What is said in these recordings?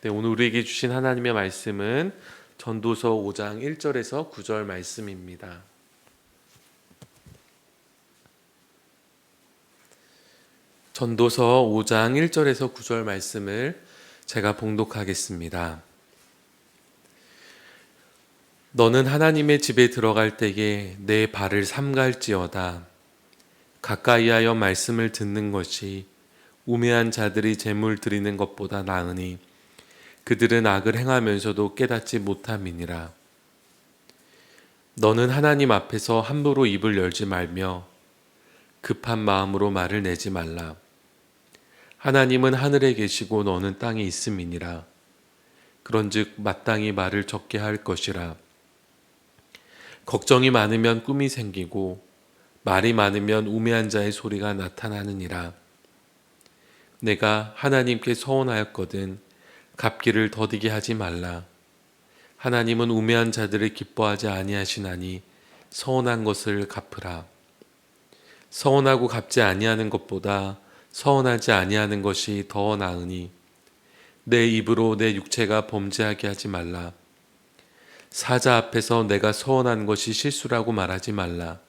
네, 오늘 우리에게 주신 하나님의 말씀은 전도서 5장 1절에서 9절 말씀입니다. 전도서 5장 1절에서 9절 말씀을 제가 봉독하겠습니다. 너는 하나님의 집에 들어갈 때에 내 발을 삼갈지어다. 가까이하여 말씀을 듣는 것이 우매한 자들이 제물 드리는 것보다 나으니 그들은 악을 행하면서도 깨닫지 못함이니라. 너는 하나님 앞에서 함부로 입을 열지 말며 급한 마음으로 말을 내지 말라. 하나님은 하늘에 계시고 너는 땅에 있음이니라. 그런즉 마땅히 말을 적게 할 것이라. 걱정이 많으면 꿈이 생기고 말이 많으면 우매한 자의 소리가 나타나느니라. 내가 하나님께 서원하였거든 갚기를 더디게 하지 말라. 하나님은 우매한 자들을 기뻐하지 아니하시나니 서원한 것을 갚으라. 서원하고 갚지 아니하는 것보다 서원하지 아니하는 것이 더 나으니 내 입으로 내 육체가 범죄하게 하지 말라. 사자 앞에서 내가 서원한 것이 실수라고 말하지 말라.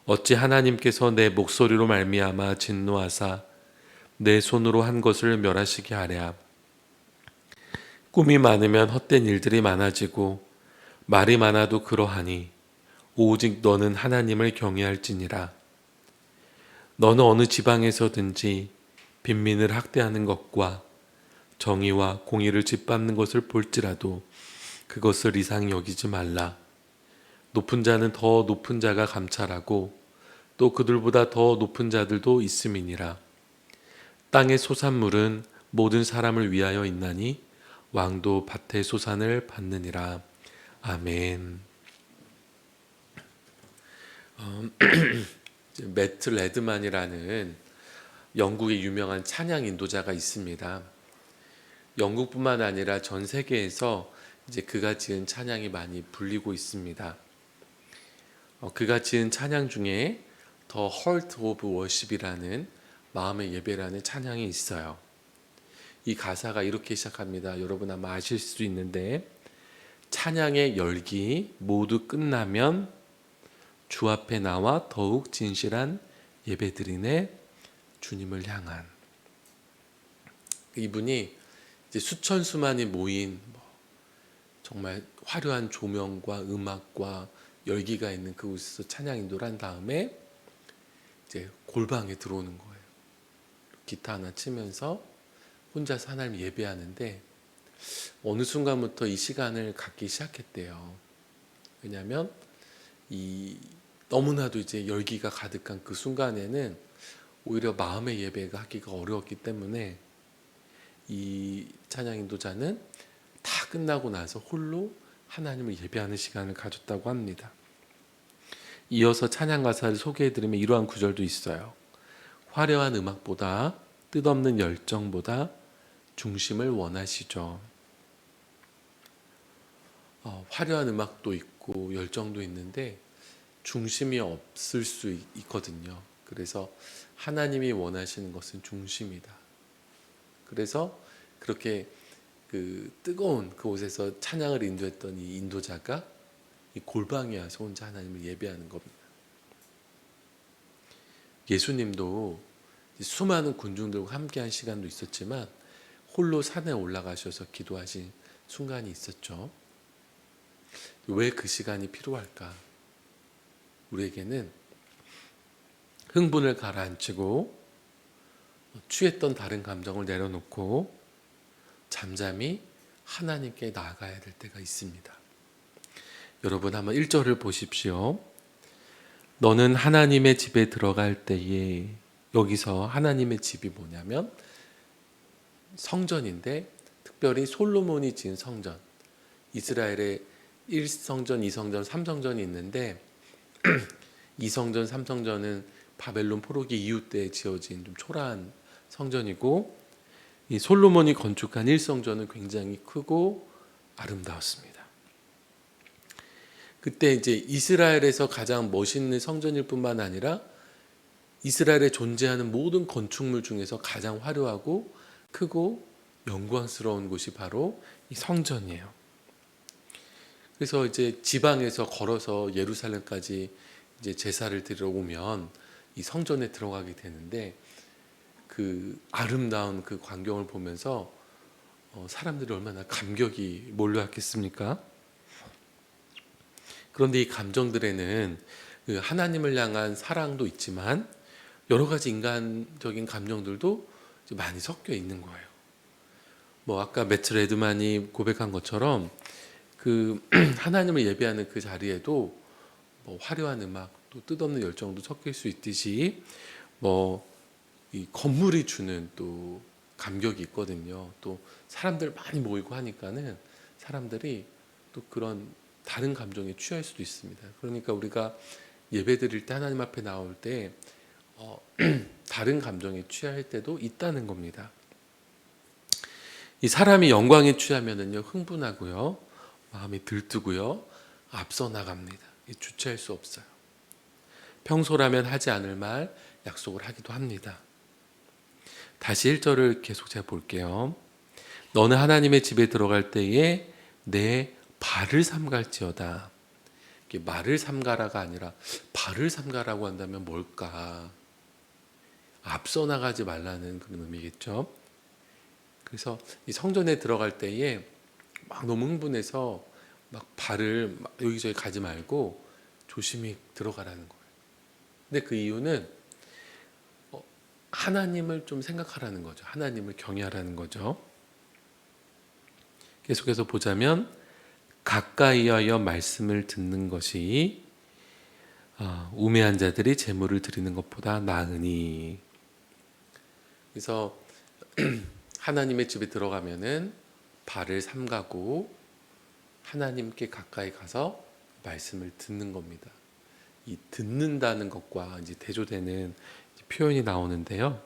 어찌 하나님께서 내 목소리로 말미암아 진노하사 내 손으로 한 것을 멸하시게 하랴. 꿈이 많으면 헛된 일들이 많아지고 말이 많아도 그러하니 오직 너는 하나님을 경외할지니라. 너는 어느 지방에서든지 빈민을 학대하는 것과 정의와 공의를 짓밟는 것을 볼지라도 그것을 이상히 여기지 말라. 높은 자는 더 높은 자가 감찰하고 또 그들보다 더 높은 자들도 있음이니라. 땅의 소산물은 모든 사람을 위하여 있나니 왕도 밭의 소산을 받느니라. 아멘. 매트 레드만이라는 영국의 유명한 찬양 인도자가 있습니다. 영국뿐만 아니라 전 세계에서 이제 그가 지은 찬양이 많이 불리고 있습니다. 그가 지은 찬양 중에 The Heart of Worship이라는 마음의 예배라는 찬양이 있어요. 이 가사가 이렇게 시작합니다. 여러분 아마 아실 수도 있는데 찬양의 열기 모두 끝나면 주 앞에 나와 더욱 진실한 예배드리네 주님을 향한. 이분이 이제 수천 수만이 모인 정말 화려한 조명과 음악과 열기가 있는 그곳에서 찬양 인도를 한 다음에 이제 골방에 들어오는 거예요. 기타 하나 치면서 혼자서 하나님 예배하는데 어느 순간부터 이 시간을 갖기 시작했대요. 왜냐하면 너무나도 이제 열기가 가득한 그 순간에는 오히려 마음의 예배가 하기가 어려웠기 때문에 이 찬양 인도자는 다 끝나고 나서 홀로 하나님을 예배하는 시간을 가졌다고 합니다. 이어서 찬양 가사를 소개해드리면 이러한 구절도 있어요. 화려한 음악보다 뜻없는 열정보다 중심을 원하시죠. 화려한 음악도 있고 열정도 있는데 중심이 없을 수 있거든요. 그래서 하나님이 원하시는 것은 중심이다. 그래서 그렇게 그 뜨거운 그곳에서 찬양을 인도했던 이 인도자가 이 골방에 와서 혼자 하나님을 예배하는 겁니다. 예수님도 수많은 군중들과 함께한 시간도 있었지만 홀로 산에 올라가셔서 기도하신 순간이 있었죠. 왜 그 시간이 필요할까? 우리에게는 흥분을 가라앉히고 취했던 다른 감정을 내려놓고 잠잠히 하나님께 나아가야 될 때가 있습니다. 여러분 한번 1절을 보십시오. 너는 하나님의 집에 들어갈 때에, 여기서 하나님의 집이 뭐냐면 성전인데 특별히 솔로몬이 지은 성전, 이스라엘의 1성전, 2성전, 3성전이 있는데 2성전, 3성전은 바벨론 포로기 이후 때 지어진 좀 초라한 성전이고 이 솔로몬이 건축한 1성전은 굉장히 크고 아름다웠습니다. 그때 이제 이스라엘에서 가장 멋있는 성전일 뿐만 아니라 이스라엘에 존재하는 모든 건축물 중에서 가장 화려하고 크고 영광스러운 곳이 바로 이 성전이에요. 그래서 이제 지방에서 걸어서 예루살렘까지 이제 제사를 드리러 오면 이 성전에 들어가게 되는데, 그 아름다운 그 광경을 보면서 사람들이 얼마나 감격이 몰려왔겠습니까? 그런데 이 감정들에는 그 하나님을 향한 사랑도 있지만 여러 가지 인간적인 감정들도 많이 섞여 있는 거예요. 뭐 아까 매트 레드만이 고백한 것처럼 그 하나님을 예배하는 그 자리에도 뭐 화려한 음악, 또 뜻없는 열정도 섞일 수 있듯이 뭐 이 건물이 주는 또 감격이 있거든요. 또 사람들 많이 모이고 하니까는 사람들이 또 그런 다른 감정에 취할 수도 있습니다. 그러니까 우리가 예배 드릴 때 하나님 앞에 나올 때 다른 감정에 취할 때도 있다는 겁니다. 이 사람이 영광에 취하면은요, 흥분하고요, 마음이 들뜨고요, 앞서 나갑니다. 주체할 수 없어요. 평소라면 하지 않을 말 약속을 하기도 합니다. 다시 1절을 계속 제가 볼게요. 너는 하나님의 집에 들어갈 때에 내 발을 삼갈지어다. 이게 말을 삼가라가 아니라 발을 삼가라고 한다면 뭘까? 앞서 나가지 말라는 그런 의미겠죠. 그래서 이 성전에 들어갈 때에 막 너무 흥분해서 막 발을 막 여기저기 가지 말고 조심히 들어가라는 거예요. 근데 그 이유는 하나님을 좀 생각하라는 거죠. 하나님을 경외하라는 거죠. 계속해서 보자면 가까이 하여 말씀을 듣는 것이 우매한 자들이 재물을 드리는 것보다 나으니. 그래서 하나님의 집에 들어가면은 발을 삼가고 하나님께 가까이 가서 말씀을 듣는 겁니다. 이 듣는다는 것과 이제 대조되는 표현이 나오는데요.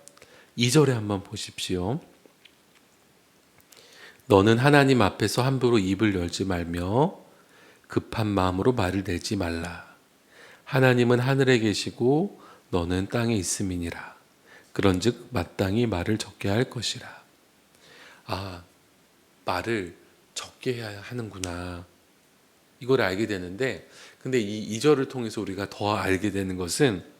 2절에 한번 보십시오. 너는 하나님 앞에서 함부로 입을 열지 말며 급한 마음으로 말을 내지 말라. 하나님은 하늘에 계시고 너는 땅에 있음이니라. 그런즉 마땅히 말을 적게 할 것이라. 말을 적게 해야 하는구나. 이걸 알게 되는데, 근데 이 2절을 통해서 우리가 더 알게 되는 것은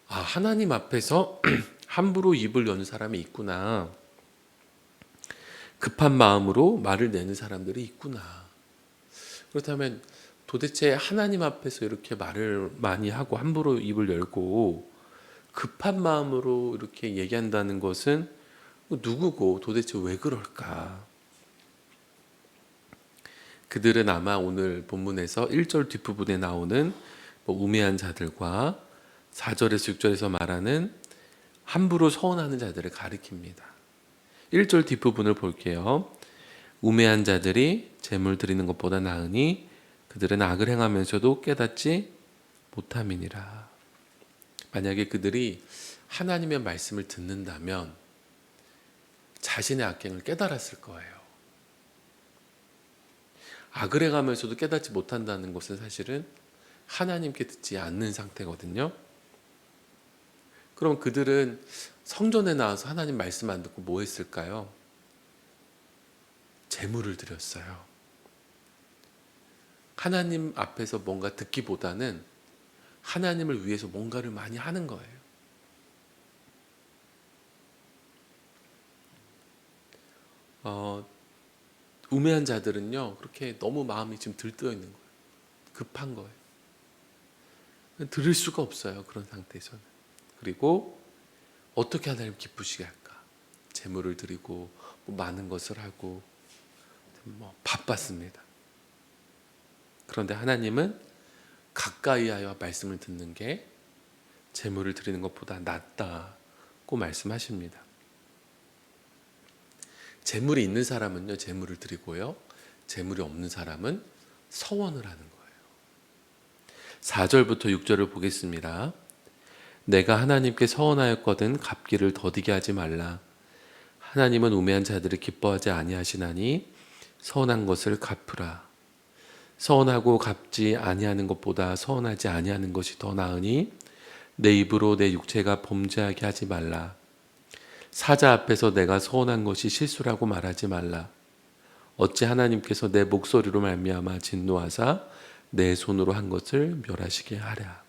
하나님 앞에서 함부로 입을 여는 사람이 있구나. 급한 마음으로 말을 내는 사람들이 있구나. 그렇다면 도대체 하나님 앞에서 이렇게 말을 많이 하고 함부로 입을 열고 급한 마음으로 이렇게 얘기한다는 것은 누구고 도대체 왜 그럴까? 그들은 아마 오늘 본문에서 1절 뒷부분에 나오는 우매한 자들과 4절에서 6절에서 말하는 함부로 서원하는 자들을 가리킵니다. 1절 뒷부분을 볼게요. 우매한 자들이 재물 드리는 것보다 나으니 그들은 악을 행하면서도 깨닫지 못함이니라. 만약에 그들이 하나님의 말씀을 듣는다면 자신의 악행을 깨달았을 거예요. 악을 행하면서도 깨닫지 못한다는 것은 사실은 하나님께 듣지 않는 상태거든요. 그럼 그들은 성전에 나와서 하나님 말씀 안 듣고 뭐 했을까요? 재물을 드렸어요. 하나님 앞에서 뭔가 듣기보다는 하나님을 위해서 뭔가를 많이 하는 거예요. 우매한 자들은요, 그렇게 너무 마음이 지금 들떠 있는 거예요. 급한 거예요. 들을 수가 없어요. 그런 상태에서는. 그리고 어떻게 하나님 기쁘시게 할까? 재물을 드리고 많은 것을 하고 바빴습니다. 그런데 하나님은 가까이 하여 말씀을 듣는 게 재물을 드리는 것보다 낫다고 말씀하십니다. 재물이 있는 사람은요, 재물을 드리고요. 재물이 없는 사람은 서원을 하는 거예요. 4절부터 6절을 보겠습니다. 내가 하나님께 서원하였거든 갚기를 더디게 하지 말라. 하나님은 우매한 자들을 기뻐하지 아니하시나니 서원한 것을 갚으라. 서원하고 갚지 아니하는 것보다 서원하지 아니하는 것이 더 나으니 내 입으로 내 육체가 범죄하게 하지 말라. 사자 앞에서 내가 서원한 것이 실수라고 말하지 말라. 어찌 하나님께서 내 목소리로 말미암아 진노하사 내 손으로 한 것을 멸하시게 하랴.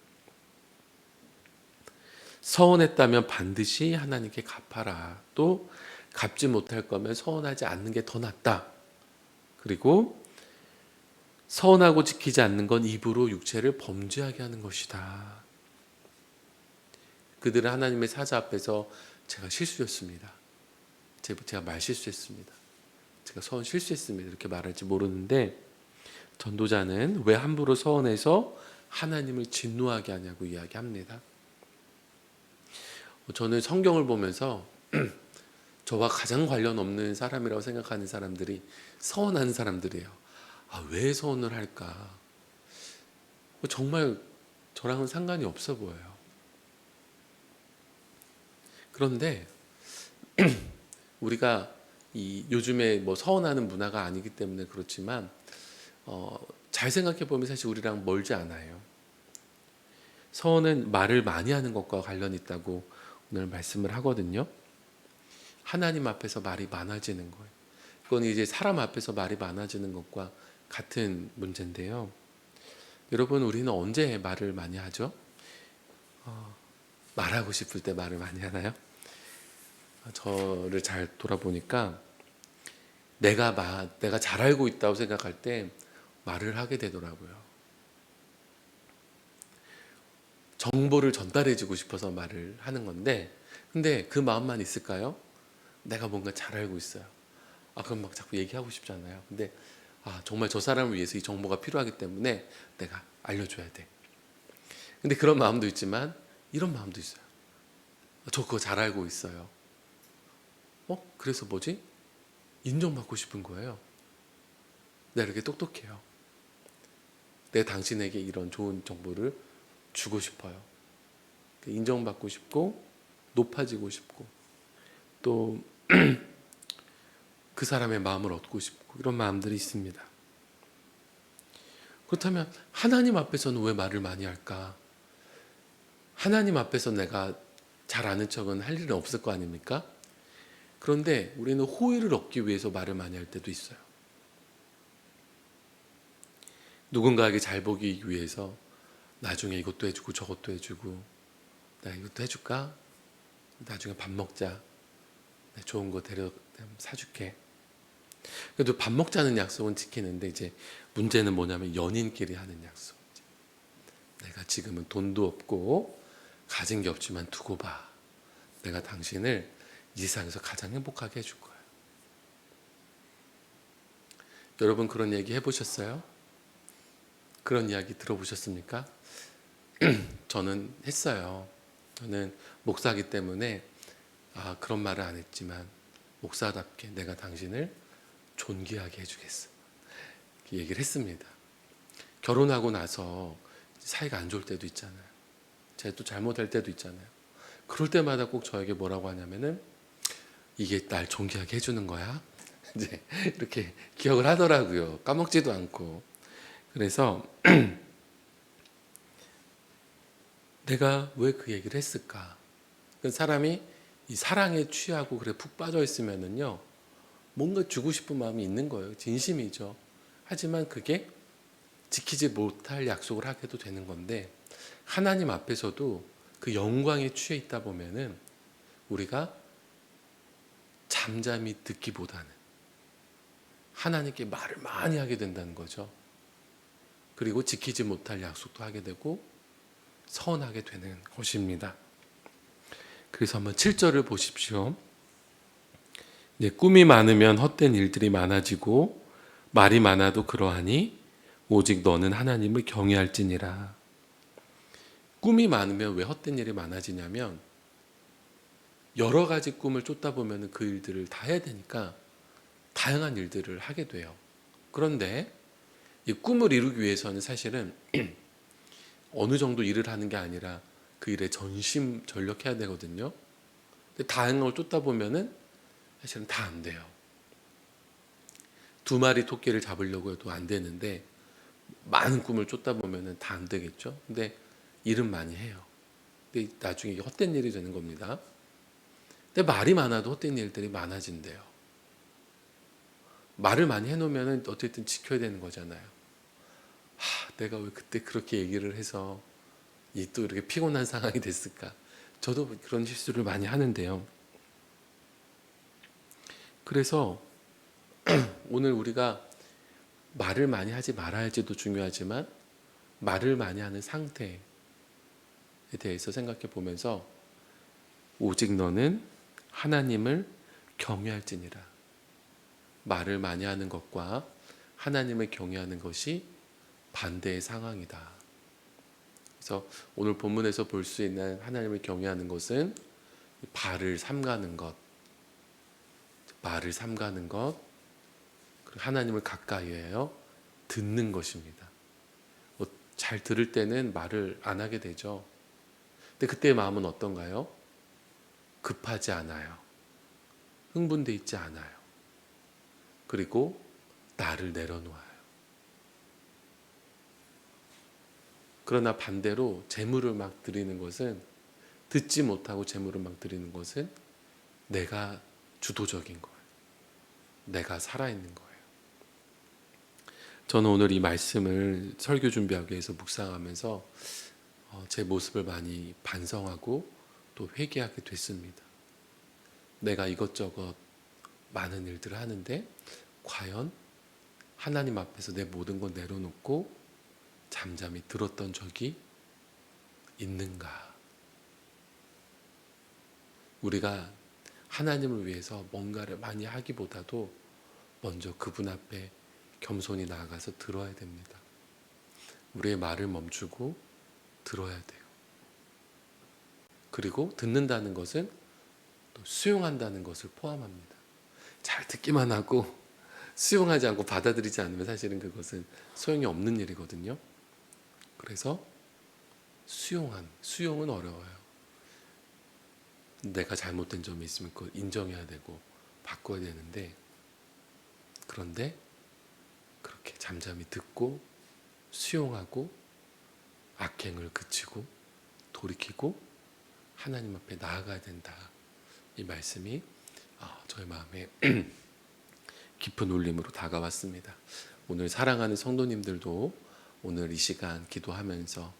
서원했다면 반드시 하나님께 갚아라. 또 갚지 못할 거면 서원하지 않는 게 더 낫다. 그리고 서원하고 지키지 않는 건 입으로 육체를 범죄하게 하는 것이다. 그들은 하나님의 사자 앞에서 제가 실수였습니다. 제가 말 실수했습니다. 제가 서원 실수했습니다. 이렇게 말할지 모르는데 전도자는 왜 함부로 서원해서 하나님을 진노하게 하냐고 이야기합니다. 저는 성경을 보면서 저와 가장 관련 없는 사람이라고 생각하는 사람들이 서원하는 사람들이에요. 왜 서원을 할까? 정말 저랑은 상관이 없어 보여요. 그런데 우리가 요즘에 서원하는 문화가 아니기 때문에 그렇지만 잘 생각해 보면 사실 우리랑 멀지 않아요. 서원은 말을 많이 하는 것과 관련이 있다고 오늘 말씀을 하거든요. 하나님 앞에서 말이 많아지는 거예요. 그건 이제 사람 앞에서 말이 많아지는 것과 같은 문제인데요. 여러분, 우리는 언제 말을 많이 하죠? 말하고 싶을 때 말을 많이 하나요? 저를 잘 돌아보니까 내가 잘 알고 있다고 생각할 때 말을 하게 되더라고요. 정보를 전달해주고 싶어서 말을 하는 건데, 근데 그 마음만 있을까요? 내가 뭔가 잘 알고 있어요. 그럼 막 자꾸 얘기하고 싶잖아요. 근데 정말 저 사람을 위해서 이 정보가 필요하기 때문에 내가 알려줘야 돼. 근데 그런 마음도 있지만 이런 마음도 있어요. 저 그거 잘 알고 있어요. 그래서 뭐지? 인정받고 싶은 거예요. 내가 이렇게 똑똑해요. 내가 당신에게 이런 좋은 정보를 주고 싶어요. 인정받고 싶고 높아지고 싶고 또 그 사람의 마음을 얻고 싶고 이런 마음들이 있습니다. 그렇다면 하나님 앞에서는 왜 말을 많이 할까? 하나님 앞에서 내가 잘 아는 척은 할 일은 없을 거 아닙니까? 그런데 우리는 호의를 얻기 위해서 말을 많이 할 때도 있어요. 누군가에게 잘 보기 위해서 나중에 이것도 해주고 저것도 해주고 나 이것도 해줄까? 나중에 밥 먹자. 좋은 거 사줄게. 그래도 밥 먹자는 약속은 지키는데 이제 문제는 뭐냐면 연인끼리 하는 약속. 내가 지금은 돈도 없고 가진 게 없지만 두고 봐. 내가 당신을 이 세상에서 가장 행복하게 해줄 거야. 여러분 그런 얘기 해보셨어요? 그런 이야기 들어보셨습니까? 저는 했어요. 저는 목사기 때문에 그런 말을 안 했지만 목사답게 내가 당신을 존귀하게 해주겠어. 이렇게 얘기를 했습니다. 결혼하고 나서 사이가 안 좋을 때도 있잖아요. 제가 또 잘못할 때도 있잖아요. 그럴 때마다 꼭 저에게 뭐라고 하냐면은 이게 날 존귀하게 해주는 거야. 이제 이렇게 기억을 하더라고요. 까먹지도 않고. 그래서 내가 왜 그 얘기를 했을까? 사람이 이 사랑에 취하고 그래 푹 빠져 있으면은요, 뭔가 주고 싶은 마음이 있는 거예요. 진심이죠. 하지만 그게 지키지 못할 약속을 하게도 되는 건데, 하나님 앞에서도 그 영광에 취해 있다 보면은 우리가 잠잠히 듣기보다는 하나님께 말을 많이 하게 된다는 거죠. 그리고 지키지 못할 약속도 하게 되고 서운하게 되는 것입니다. 그래서 한번 7절을 보십시오. 꿈이 많으면 헛된 일들이 많아지고 말이 많아도 그러하니 오직 너는 하나님을 경외할지니라. 꿈이 많으면 왜 헛된 일이 많아지냐면 여러 가지 꿈을 쫓다 보면 그 일들을 다 해야 되니까 다양한 일들을 하게 돼요. 그런데 이 꿈을 이루기 위해서는 사실은 어느 정도 일을 하는 게 아니라 그 일에 전심전력해야 되거든요. 근데 다양한 걸 쫓다 보면은 사실은 다 안 돼요. 2마리 토끼를 잡으려고 해도 안 되는데 많은 꿈을 쫓다 보면은 다 안 되겠죠. 근데 일은 많이 해요. 근데 나중에 이게 헛된 일이 되는 겁니다. 근데 말이 많아도 헛된 일들이 많아진대요. 말을 많이 해놓으면 어쨌든 지켜야 되는 거잖아요. 내가 왜 그때 그렇게 얘기를 해서 이 또 이렇게 피곤한 상황이 됐을까? 저도 그런 실수를 많이 하는데요. 그래서 오늘 우리가 말을 많이 하지 말아야 할지도 중요하지만 말을 많이 하는 상태에 대해서 생각해 보면서 오직 너는 하나님을 경외할지니라. 말을 많이 하는 것과 하나님을 경외하는 것이 반대의 상황이다. 그래서 오늘 본문에서 볼 수 있는 하나님을 경외하는 것은 말을 삼가는 것, 그리고 하나님을 가까이 해요 듣는 것입니다. 잘 들을 때는 말을 안 하게 되죠. 근데 그때의 마음은 어떤가요? 급하지 않아요. 흥분돼 있지 않아요. 그리고 나를 내려놓아요. 그러나 반대로 재물을 막 드리는 것은, 듣지 못하고 재물을 막 드리는 것은 내가 주도적인 거예요. 내가 살아있는 거예요. 저는 오늘 이 말씀을 설교 준비하기 위해서 묵상하면서 제 모습을 많이 반성하고 또 회개하게 됐습니다. 내가 이것저것 많은 일들을 하는데 과연 하나님 앞에서 내 모든 걸 내려놓고 잠잠히 들었던 적이 있는가? 우리가 하나님을 위해서 뭔가를 많이 하기보다도 먼저 그분 앞에 겸손히 나아가서 들어야 됩니다. 우리의 말을 멈추고 들어야 돼요. 그리고 듣는다는 것은 또 수용한다는 것을 포함합니다. 잘 듣기만 하고 수용하지 않고 받아들이지 않으면 사실은 그것은 소용이 없는 일이거든요. 그래서 수용은 어려워요. 내가 잘못된 점이 있으면 그걸 인정해야 되고 바꿔야 되는데, 그런데 그렇게 잠잠히 듣고 수용하고 악행을 그치고 돌이키고 하나님 앞에 나아가야 된다. 이 말씀이 저의 마음에 깊은 울림으로 다가왔습니다. 오늘 사랑하는 성도님들도 오늘 이 시간 기도하면서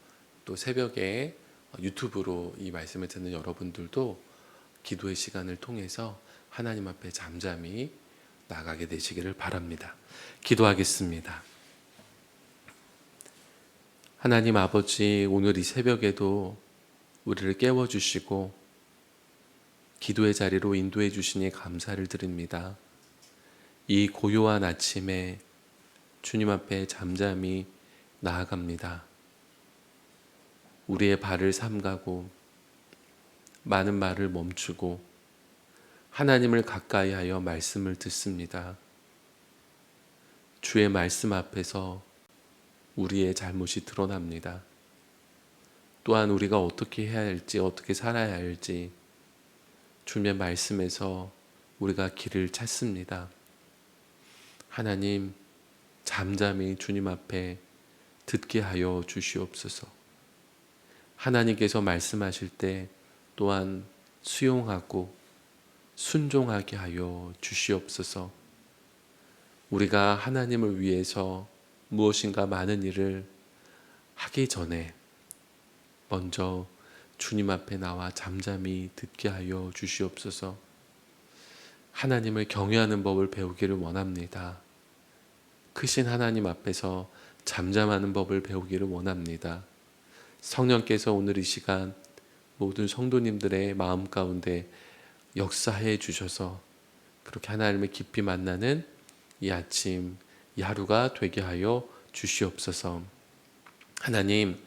또 새벽에 유튜브로 이 말씀을 듣는 여러분들도 기도의 시간을 통해서 하나님 앞에 잠잠히 나가게 되시기를 바랍니다. 기도하겠습니다. 하나님 아버지, 오늘 이 새벽에도 우리를 깨워주시고 기도의 자리로 인도해 주시니 감사를 드립니다. 이 고요한 아침에 주님 앞에 잠잠히 나아갑니다. 우리의 발을 삼가고 많은 말을 멈추고 하나님을 가까이 하여 말씀을 듣습니다. 주의 말씀 앞에서 우리의 잘못이 드러납니다. 또한 우리가 어떻게 해야 할지, 어떻게 살아야 할지 주님의 말씀에서 우리가 길을 찾습니다. 하나님, 잠잠히 주님 앞에 듣게 하여 주시옵소서. 하나님께서 말씀하실 때 또한 수용하고 순종하게 하여 주시옵소서. 우리가 하나님을 위해서 무엇인가 많은 일을 하기 전에 먼저 주님 앞에 나와 잠잠히 듣게 하여 주시옵소서. 하나님을 경외하는 법을 배우기를 원합니다. 크신 하나님 앞에서 잠잠하는 법을 배우기를 원합니다. 성령께서 오늘 이 시간 모든 성도님들의 마음 가운데 역사해 주셔서 그렇게 하나님을 깊이 만나는 이 아침, 이 하루가 되게 하여 주시옵소서. 하나님,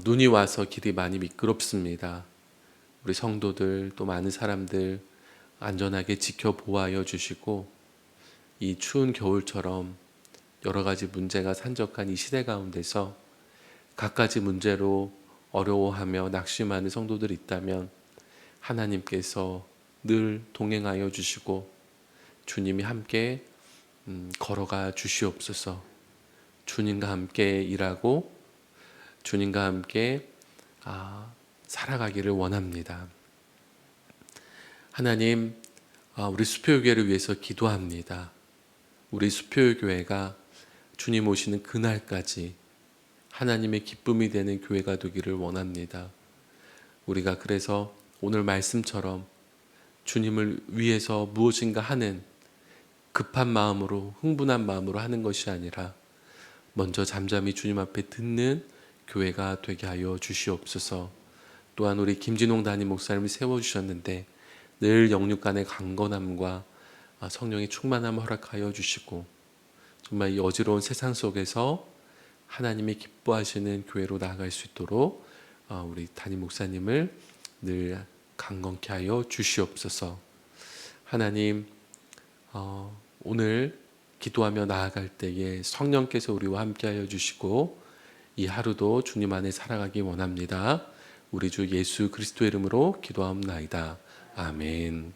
눈이 와서 길이 많이 미끄럽습니다. 우리 성도들 또 많은 사람들 안전하게 지켜보아여 주시고 이 추운 겨울처럼 여러 가지 문제가 산적한 이 시대 가운데서 갖가지 문제로 어려워하며 낙심하는 성도들이 있다면 하나님께서 늘 동행하여 주시고 주님이 함께 걸어가 주시옵소서. 주님과 함께 일하고 주님과 함께 살아가기를 원합니다. 하나님, 우리 수표교회를 위해서 기도합니다. 우리 수표교회가 주님 오시는 그날까지 하나님의 기쁨이 되는 교회가 되기를 원합니다. 우리가 그래서 오늘 말씀처럼 주님을 위해서 무엇인가 하는 급한 마음으로, 흥분한 마음으로 하는 것이 아니라 먼저 잠잠히 주님 앞에 듣는 교회가 되게 하여 주시옵소서. 또한 우리 김진홍 담임 목사님을 세워주셨는데 늘 영육 간의 강건함과 성령의 충만함을 허락하여 주시고, 정말 이 어지러운 세상 속에서 하나님이 기뻐하시는 교회로 나아갈 수 있도록 우리 담임 목사님을 늘 강건케 하여 주시옵소서. 하나님, 오늘 기도하며 나아갈 때에 성령께서 우리와 함께하여 주시고 이 하루도 주님 안에 살아가기 원합니다. 우리 주 예수 그리스도의 이름으로 기도하옵나이다. 아멘.